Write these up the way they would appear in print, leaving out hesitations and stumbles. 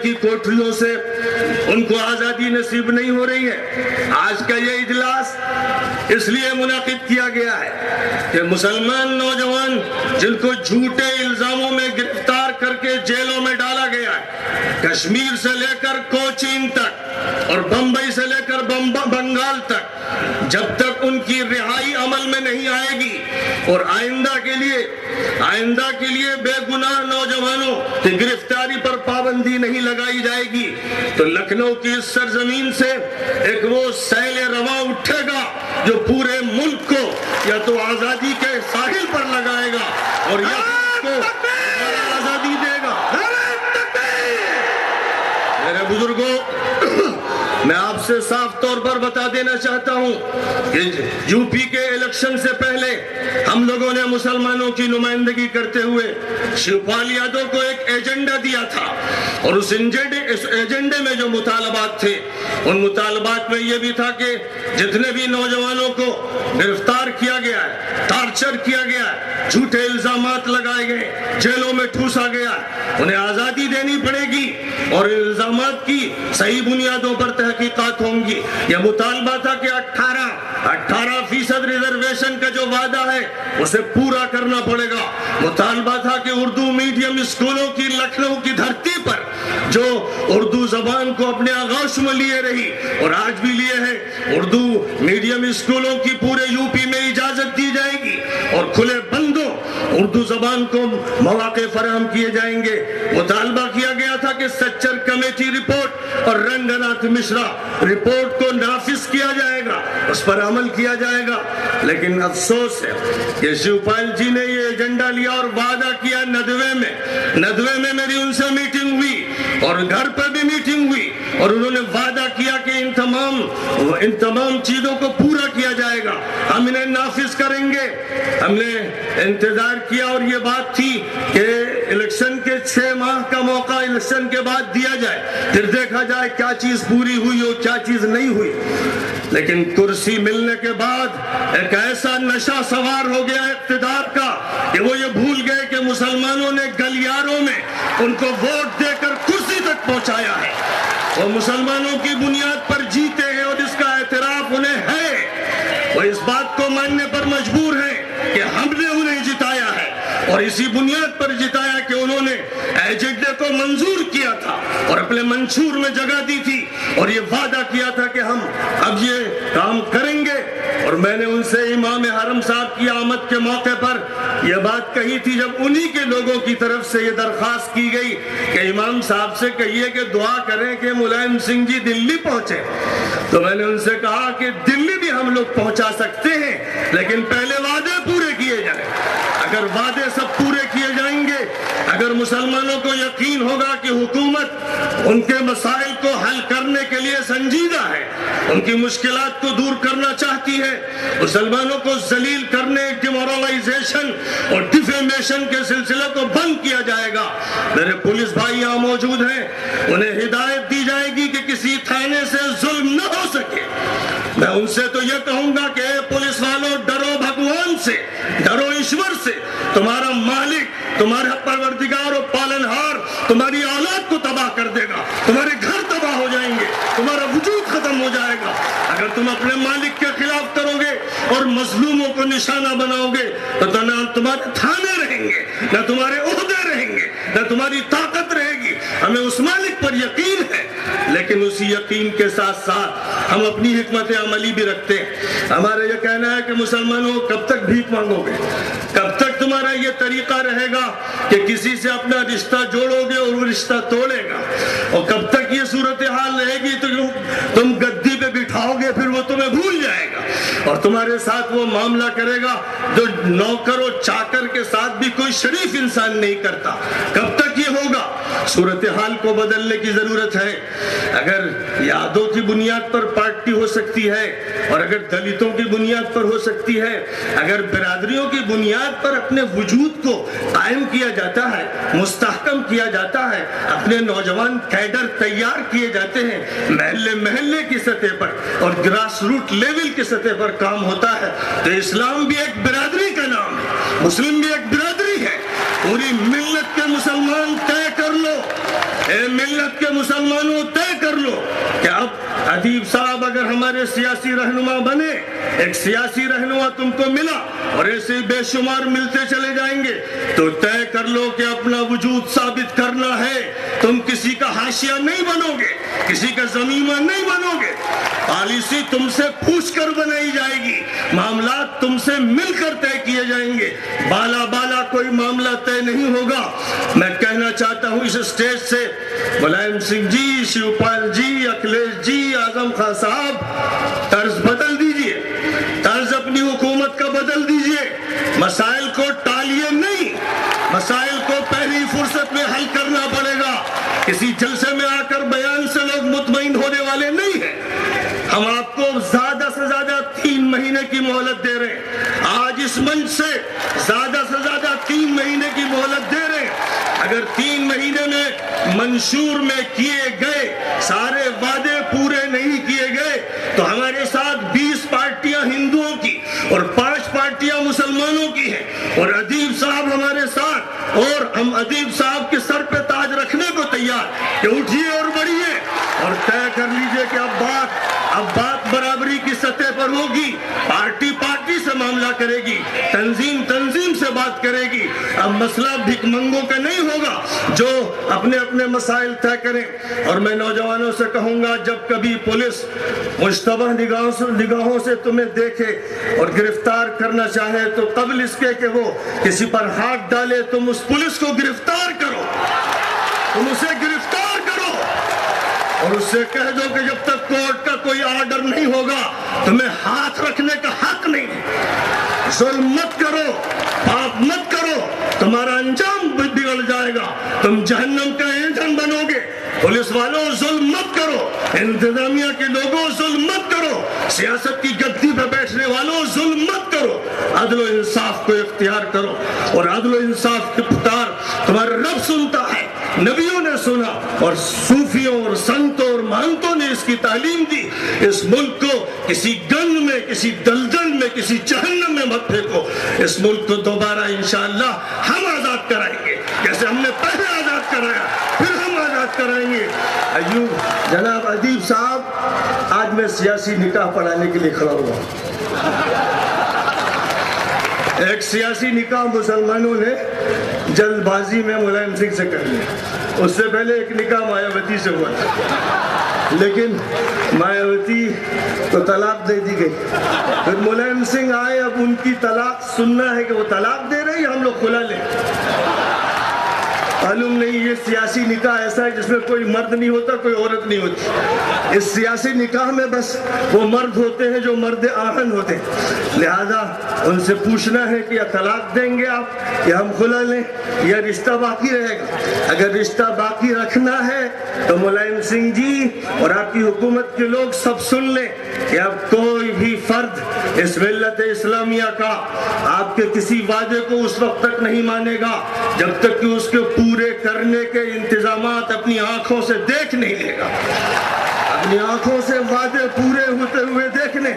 کی کوٹریوں سے ان کو آزادی نصیب نہیں ہو رہی ہے۔ آج کا یہ اجلاس اس لیے منعقد کیا گیا ہے کہ مسلمان نوجوان جن کو جھوٹے الزاموں میں گرفتار کر کے جیلوں میں ڈالا گیا ہے، کشمیر سے لے کر کوچین تک اور بمبئی سے لے کر بنگال تک، جب تک ان کی رہائی عمل میں نہیں آئے گی اور آئندہ کے لیے بے گناہ نوجوانوں کی گرفتاری پر پابندی نہیں لگائی جائے گی تو لکھنؤ کی اس سرزمین سے ایک وہ سیل رواں اٹھے گا جو پورے ملک کو یا تو آزادی کے ساحل پر لگائے گا اور یا کو آزادی دے گا۔ میرے بزرگوں، میں آپ سے صاف طور پر بتا دینا چاہتا ہوں کہ یو پی کے الیکشن سے پہلے ہم لوگوں نے مسلمانوں کی نمائندگی کرتے ہوئے شیو پال یادو کو ایک ایجنڈا دیا تھا، اور اس ایجنڈے میں جو مطالبات تھے ان مطالبات میں یہ بھی تھا کہ جتنے بھی نوجوانوں کو گرفتار کیا گیا ہے، ٹارچر کیا گیا ہے، جھوٹے الزامات لگائے گئے، جیلوں میں ٹھوسا گیا ہے، انہیں آزادی دینی پڑے گی اور الزامات کی صحیح بنیادوں پر تحقیقات ہوں گی۔ یہ مطالبہ تھا کہ 18% ریزرویشن کا جو وعدہ ہے اسے پورا کرنا پڑے گا۔ مطالبہ تھا کہ اردو میڈیم اسکولوں کی لکھنؤ کی دھرتی پر جو اردو زبان کو اپنے آغوش میں لیے رہی اور آج بھی لیے ہے، اردو میڈیم اسکولوں کی پورے یو پی میں اجازت دی جائے گی اور کھلے بندوں اردو زبان کو مواقع فراہم کیے جائیں گے۔ مطالبہ کیا گیا تھا کہ سچر کمیٹی رپورٹ اور رنگناتھ مشرا رپورٹ کو نافذ کیا جائے گا، اس پر عمل کیا جائے گا۔ لیکن افسوس ہے کہ شیو پال جی نے یہ ایجنڈا لیا اور وعدہ کیا ندوے میں میری ان سے میٹنگ ہوئی اور گھر پر بھی میٹنگ ہوئی اور انہوں نے وعدہ کیا کہ ان تمام چیزوں کو پورا کیا جائے گا، ہم انہیں نافذ کریں گے۔ ہم نے انتظار کیا اور یہ بات تھی کہ الیکشن کے 6 ماہ کا موقع الیکشن کے بعد دیا جائے، پھر دیکھا جائے کیا چیز پوری ہوئی اور کیا چیز نہیں ہوئی۔ لیکن کرسی ملنے کے بعد ایک ایسا نشہ سوار ہو گیا اقتدار کا کہ وہ یہ بھول گئے کہ مسلمانوں نے گلیاروں میں ان کو ووٹ دے کر کرسی تک پہنچایا ہے، وہ مسلمانوں کی بنیاد پر جیتے ہیں اور اس کا اعتراف انہیں ہے، وہ اس بات کو ماننے پر مجبور ہیں کہ ہم نے انہیں جتایا ہے اور اسی بنیاد پر جتایا کہ انہوں نے ایجنڈے کو منظور کیا تھا اور اپنے منشور میں جگہ دی تھی اور یہ وعدہ کیا تھا کہ ہم اب یہ کام کریں گے۔ اور میں نے ان سے امام حرم صاحب کی آمد کے موقع پر یہ بات کہی تھی جب انہی کے لوگوں کی طرف سے یہ درخواست کی گئی کہ امام صاحب سے کہیے کہ دعا کریں کہ ملائم سنگھ جی دلی پہنچے، تو میں نے ان سے کہا کہ دلی بھی ہم لوگ پہنچا سکتے ہیں لیکن پہلے وعدے پورے کیے جائیں۔ اگر وعدے سب پورے کیے جائیں گے، اگر مسلمانوں کو یقین ہوگا کہ حکومت ان کے مسائل کو حل کرنے کے لیے سنجیدہ ہے، ان کی مشکلات کو دور کرنا چاہتی ہے، مسلمانوں کو ذلیل کرنے، ڈیمورلائزیشن اور ڈیفیمیشن کے سلسلے کو بند کیا جائے گا۔ میرے پولیس بھائی یہاں موجود ہیں، انہیں ہدایت دی جائے گی کہ کسی تھانے سے ظلم نہ ہو سکے۔ میں ان سے تو یہ کہوں گا کہ اے پولیس والوں، ڈرو بھگوان سے، ڈرو ایشور سے، تمہارا مالک، تمہارا پروردگار و پالنہار تمہاری اولاد کو تباہ کر دے گا، تمہارے گھر تباہ ہو جائیں گے، تمہارا وجود ختم ہو جائے گا۔ اگر تم اپنے مالک کے خلاف کرو گے اور مظلوموں کو نشانہ بناؤ گے تو نہ تمہارے تھانے رہیں گے، نہ تمہارے عہدے رہیں گے، نہ تمہاری طاقت رہے گی۔ ہمیں اس مالک پر یقین ہے، لیکن اسی یقین کے ساتھ ساتھ ہم اپنی حکمت عملی بھی رکھتے ہیں۔ ہمارا یہ کہنا ہے کہ مسلمانوں کب تک بھیک مانگو گے، کب تک تمہارا یہ طریقہ رہے گا کہ کسی سے اپنا رشتہ جوڑو گے اور وہ رشتہ توڑے گا، اور کب تک یہ صورتحال رہے گی تو تم گدی پہ بٹھاؤ گے پھر وہ تمہیں بھول جائے گا اور تمہارے ساتھ وہ معاملہ کرے گا جو نوکر و چاکر کے ساتھ بھی کوئی شریف انسان نہیں کرتا۔ کب تک یہ ہوگا؟ صورتحال کو بدلنے کی ضرورت ہے۔ اگر یادوں کی بنیاد پر پارٹی ہو سکتی ہے اور اگر دلتوں کی بنیاد پر ہو سکتی ہے، اگر برادریوں کی بنیاد پر اپنے وجود کو قائم کیا جاتا ہے، مستحکم کیا جاتا ہے، اپنے نوجوان کیڈر تیار کیے جاتے ہیں، محلے کی سطح پر اور گراس روٹ لیول کی سطح پر کام ہوتا ہے، تو اسلام بھی ایک برادری کا نام ہے، مسلم بھی ایک برادری ہے۔ پوری ملت کے مسلمان طے کر لو، اے ملت ملک کے مسلمانوں طے کر لو کہ اب ادیب صاحب اگر ہمارے سیاسی رہنما بنے، ایک سیاسی رہنما تم کو ملا اور ایسے بے شمار ملتے چلے جائیں گے، تو طے کر لو کہ اپنا وجود ثابت کرنا ہے۔ تم کسی کا حاشیہ نہیں بنو گے، کسی کا ضمیمہ نہیں بنو گے، پالیسی تم سے پوچھ کر بنائی جائے گی، معاملات تم سے مل کر طے کیے جائیں گے، بالا بالا کوئی معاملہ طے نہیں ہوگا۔ میں کہنا چاہتا ہوں اس اسٹیج سے، ملائم سنگھ جی، شیو پال جی، اکھلیش جی، اعظم خان صاحب، طرز بدل دیجئے، طرز اپنی حکومت کا بدل دیجئے، مسائل کو ٹالیے نہیں، مسائل کو پہلی فرصت میں حل کرنا پڑے گا۔ کسی جلسے میں آ کر بیان سے لوگ مطمئن ہونے والے نہیں ہیں۔ ہم آپ کو زیادہ سے زیادہ 3 مہینے کی مہلت دے رہے ہیں، آج اس منچ سے زیادہ سے زیادہ 3 مہینے کی مہلت دے رہے ہیں۔ اگر 3 مہینے میں منشور میں کیے گئے سارے وعدے پورے نہیں کیے گئے تو ہمارے ساتھ 20 پارٹیاں ہندوؤں کی اور 5 پارٹیاں مسلمانوں کی ہیں، اور ادیب صاحب ہمارے ساتھ، اور ہم ادیب صاحب کے سر پہ تاج رکھنے کو تیار کہ اٹھیے اور بڑھیے اور طے کر لیجئے کہ اب بات برابری کی سطح پر ہوگی، پارٹی سے معاملہ کرے گی، تنظیم سے بات کرے گی۔ اب مسئلہ بھک منگوں کا نہیں ہوگا جو اپنے اپنے مسائل طے کریں۔ اور میں نوجوانوں سے کہوں گا، جب کبھی پولیس مشتبہ نگاہوں سے تمہیں دیکھے اور گرفتار کرنا چاہے تو قبل اس کے کہ وہ کسی پر ہاتھ ڈالے، تم اس پولیس کو گرفتار کرو، تم اسے گرفتار کرو اور اس سے کہہ دو کہ جب تک کورٹ کا کوئی آرڈر نہیں ہوگا تمہیں ہاتھ رکھنے کا حق نہیں ہے۔ ظلم مت کرو، پاپ مت کرو، تمہارا انجام بگڑ جائے گا، تم جہنم کا ایندھن بنو گے۔ پولیس والوں ظلم مت کرو، انتظامیہ کے لوگوں ظلم مت کرو، سیاست کی گدی پہ بیٹھنے والوں ظلم مت کرو، عدل و انصاف کو اختیار کرو۔ اور عدل و انصاف کی پکار تمہارا رب سنتا ہے، نبیوں نے سنا، اور صوفیوں اور سنتوں اور مہنتوں نے اس کی تعلیم دی۔ اس ملک کو کسی گند میں، کسی دلدل میں، کسی جہنم میں مت پھینکو۔ اس ملک کو دوبارہ انشاءاللہ ہم آزاد کرائیں گے، جیسے ہم نے پہلے آزاد کرایا، پھر ہم آزاد کرائیں گے۔ جناب ادیب صاحب، آج میں سیاسی نکاح پڑھانے کے لیے کھڑا ہوا۔ ایک سیاسی نکاح مسلمانوں نے جلد بازی میں ملائم سنگھ سے کر لیا، اس سے پہلے ایک نکاح مایاوتی سے ہوا تھا، لیکن مایاوتی کو طلاق دے دی گئی۔ پھر ملائم سنگھ آئے، اب ان کی طلاق سننا ہے کہ وہ طلاق دے رہے ہیں، ہم لوگ کھلا لیں۔ معلوم نہیں یہ سیاسی نکاح ایسا ہے جس میں کوئی مرد نہیں ہوتا، کوئی عورت نہیں ہوتی۔ اس سیاسی نکاح میں بس وہ مرد ہوتے ہیں جو مرد آہن ہوتے ہیں، لہذا ان سے پوچھنا ہے کہ یا طلاق دیں گے آپ، یا ہم کھلا لیں، یا رشتہ باقی رہے گا۔ اگر رشتہ باقی رکھنا ہے تو ملائم سنگھ جی اور آپ کی حکومت کے لوگ سب سن لیں کہ اب کوئی بھی فرد اس ملت اسلامیہ کا آپ کے کسی وعدے کو اس وقت تک نہیں مانے گا جب تک کہ اس کے پورے کرنے کے انتظامات اپنی آنکھوں سے دیکھ نہیں لے گا، اپنی آنکھوں سے وعدے پورے ہوتے ہوئے دیکھنے۔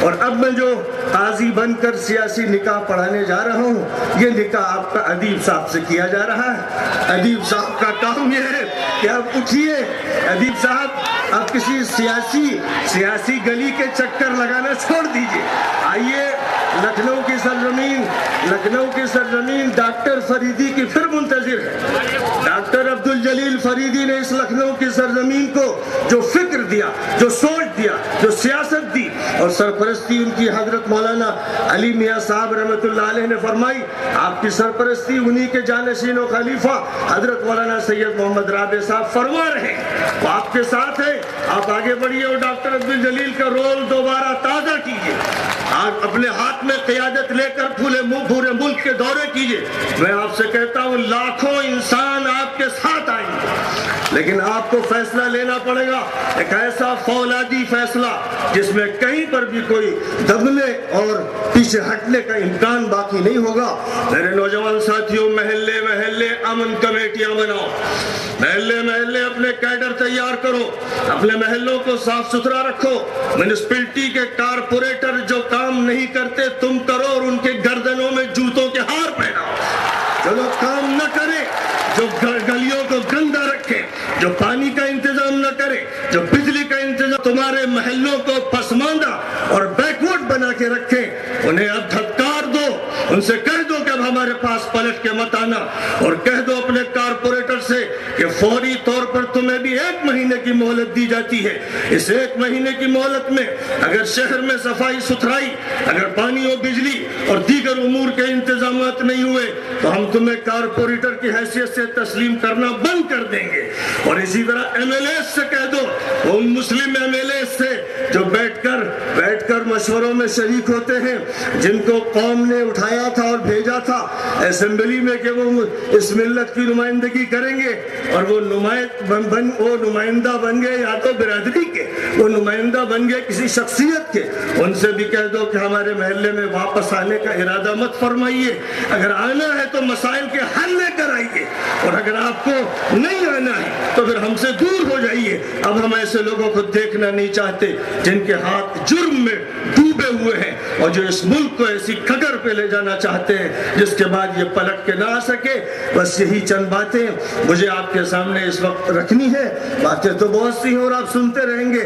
اور اب میں جو قاضی بن کر سیاسی نکاح پڑھانے جا رہا ہوں، یہ نکاح آپ کا ادیب صاحب سے کیا جا رہا ہے۔ ادیب صاحب کا کام یہ ہے کہ آپ اٹھیے، ادیب صاحب آپ کسی سیاسی گلی کے چکر لگانا چھوڑ دیجئے، آئیے لکھنؤ کی سرزمین ڈاکٹر فریدی کی پھر منتظر ہے۔ ڈاکٹر عبدالجلیل فریدی نے اس لکھنؤ کی سرزمین کو جو فکر دیا، جو سوچ دیا، جو سیاست دی، اور سرپرستی ان کی حضرت مولانا علی میاں صاحب رحمۃ اللہ علیہ نے فرمائی۔ آپ کی سرپرستی انہی کے جانشین و خلیفہ حضرت مولانا سید محمد رابع صاحب فرما رہے ہیں، وہ آپ کے ساتھ ہیں، آپ آگے بڑھیے اور ڈاکٹر عبدالجلیل کا رول دوبارہ تازہ کیجیے، آپ اپنے ہاتھ میں قیادت لے کر پورے ملک کے دورے کیجیے۔ میں آپ سے کہتا ہوں لاکھوں انسان آپ کے ساتھ آئیں گے، لیکن آپ کو فیصلہ لینا پڑے گا، ایک ایسا فولادی فیصلہ جس میں کہیں پر بھی کوئی دبنے اور پیچھے ہٹنے کا امکان باقی نہیں ہوگا۔ میرے نوجوان ساتھیوں، محلے محلے امن کمیٹیاں بناؤ، محلے محلے اپنے کیڈر تیار کرو، اپنے محلوں کو صاف ستھرا رکھو۔ میونسپلٹی کے کارپوریٹر جو کام نہیں کرتے تم کرو اور ان کے گردنوں میں جوتوں کے ہار پہناؤ۔ جو لوگ کام نہ کریں، جو گلیوں کو گندا رکھیں، جو پانی کا انتظام نہ کرے، جو بجلی کا انتظام، تمہارے محلوں کو پسماندہ اور بیکورڈ بنا کے رکھیں، انہیں اب دھتکار دو، ان سے کہہ دو کہ اب ہمارے پاس پلٹ کے مت آنا، اور کہہ دو اپنے کارپوریٹر سے کہ فوری طور پر تمہیں بھی 1 مہینے کی مہلت دی جاتی ہے۔ اس 1 مہینے کی مہلت میں اگر شہر میں صفائی ستھرائی، اگر پانی و بجلی اور دیگر امور کے انتظامات نہیں ہوئے تو ہم تمہیں کارپوریٹر کی حیثیت سے تسلیم کرنا بند کر دیں گے۔ اور اسی طرح ایم ایل اے سے کہہ دو، ان مسلم ایم ایل اے سے جو بیٹھ کر مشوروں میں شریک ہوتے ہیں، جن کو قوم نے اٹھایا تھا اور بھیجا تھا اسمبلی میں کہ وہ اس ملت کی نمائندگی کریں گے، اور وہ نمائندہ بن گئے یا تو برادری کے، وہ نمائندہ بن گئے کسی شخصیت کے، ان سے بھی کہہ دو کہ ہمارے محلے میں واپس آنے کا ارادہ مت فرمائیے، اگر آنا ہے تو مسائل کے حل لے کر آئیے، اور اگر آپ کو نہیں آنا ہے تو پھر ہم سے دور ہو جائیے۔ اب ہم ایسے لوگوں کو دیکھنا نہیں چاہتے جن کے ہاتھ جرم میں ڈوبے ہوئے ہیں اور جو اس ملک کو ایسی کھگر پہ لے جانا چاہتے ہیں جس کے بعد یہ پلٹ کے نہ آ سکے۔ بس یہی چند باتیں مجھے آپ کے سامنے اس وقت رکھنی ہے، باتیں تو بہت سی ہیں اور آپ سنتے رہیں گے۔